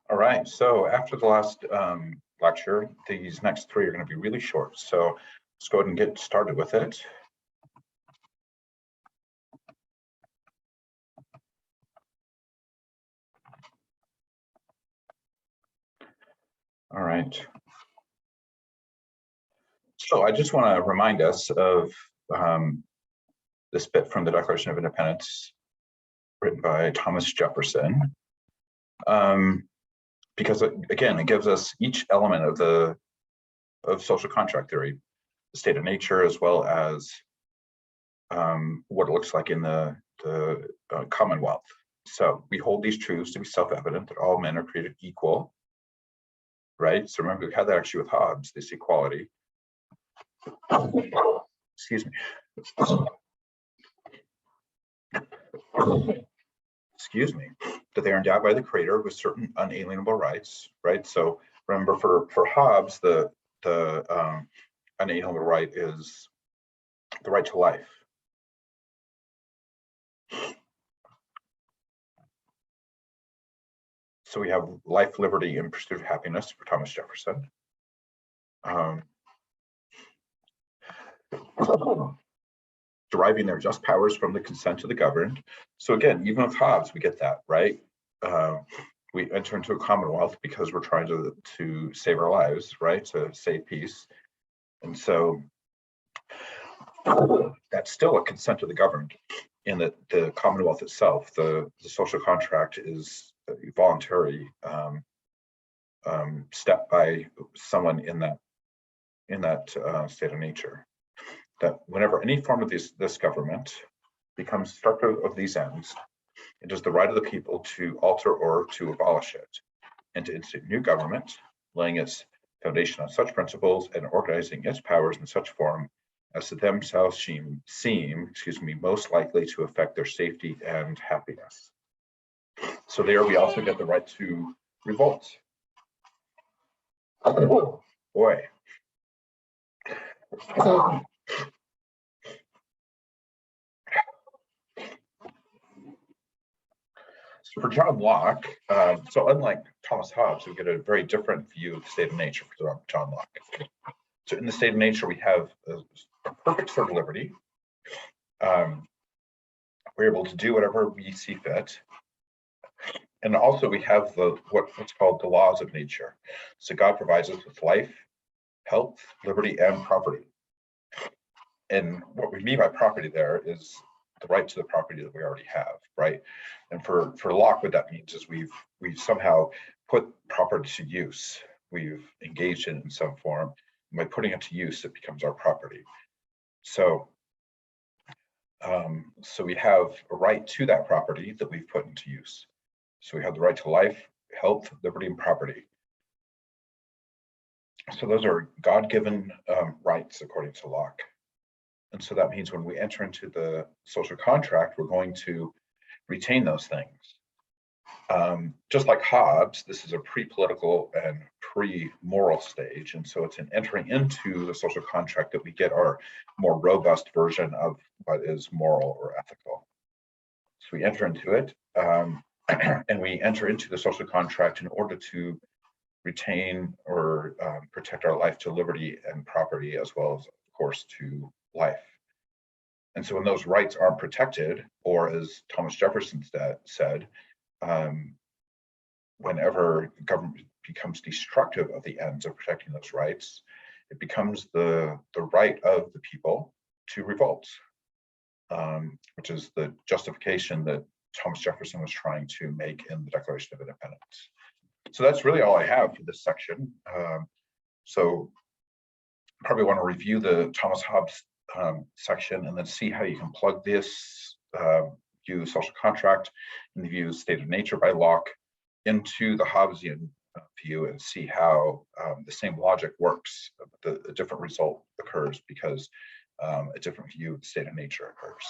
All right, so after the last lecture, these next three are going to be really short. So let's go ahead and get started with it. All right. So I just want to remind us of this bit from the Declaration of Independence written by Thomas Jefferson. Because again, it gives us each element of social contract theory, the state of nature, as well as what it looks like in the Commonwealth. So we hold these truths to be self-evident that all men are created equal, right? So remember, we had that actually with Hobbes, this equality. Excuse me. Excuse me, that they are endowed by the Creator with certain unalienable rights, right? So remember, for Hobbes, the unalienable right is the right to life. So we have life, liberty, and pursuit of happiness for Thomas Jefferson. Deriving their just powers from the consent of the governed. So again, even with Hobbes, we get that, right? We enter into a commonwealth because we're trying to save our lives, right? To save peace. And so that's still a consent of the governed in that the commonwealth itself, the social contract is a voluntary step by someone in that state of nature. That whenever any form of this government becomes destructive of these ends, it is the right of the people to alter or to abolish it, and to institute new government, laying its foundation on such principles and organizing its powers in such form as to themselves seem most likely to affect their safety and happiness. So there we also get the right to revolt. Oh, boy. So for John Locke, so unlike Thomas Hobbes, we get a very different view of the state of nature for John Locke. So in the state of nature, we have a perfect sort of liberty. We're able to do whatever we see fit. And also we have what's called the laws of nature. So God provides us with life, health, liberty, and property. And what we mean by property there is the right to the property that we already have, right? And for Locke, what that means is we've somehow put property to use. We've engaged in some form. And by putting it to use, it becomes our property. So, so we have a right to that property that we've put into use. So we have the right to life, health, liberty, and property. So those are God-given rights according to Locke. And so that means when we enter into the social contract, we're going to retain those things. Just like Hobbes, this is a pre-political and pre-moral stage. And so it's in entering into the social contract that we get our more robust version of what is moral or ethical. So we enter into it, and we enter into the social contract in order to retain or protect our life to liberty and property, as well as, of course, to life. And so when those rights aren't protected, or as Thomas Jefferson said, whenever government becomes destructive of the ends of protecting those rights, it becomes the right of the people to revolt, which is the justification that Thomas Jefferson was trying to make in the Declaration of Independence. So that's really all I have for this section. So probably want to review the Thomas Hobbes section and then see how you can plug this view of social contract and the view of state of nature by Locke into the Hobbesian view and see how the same logic works, but a different result occurs because a different view of the state of nature occurs.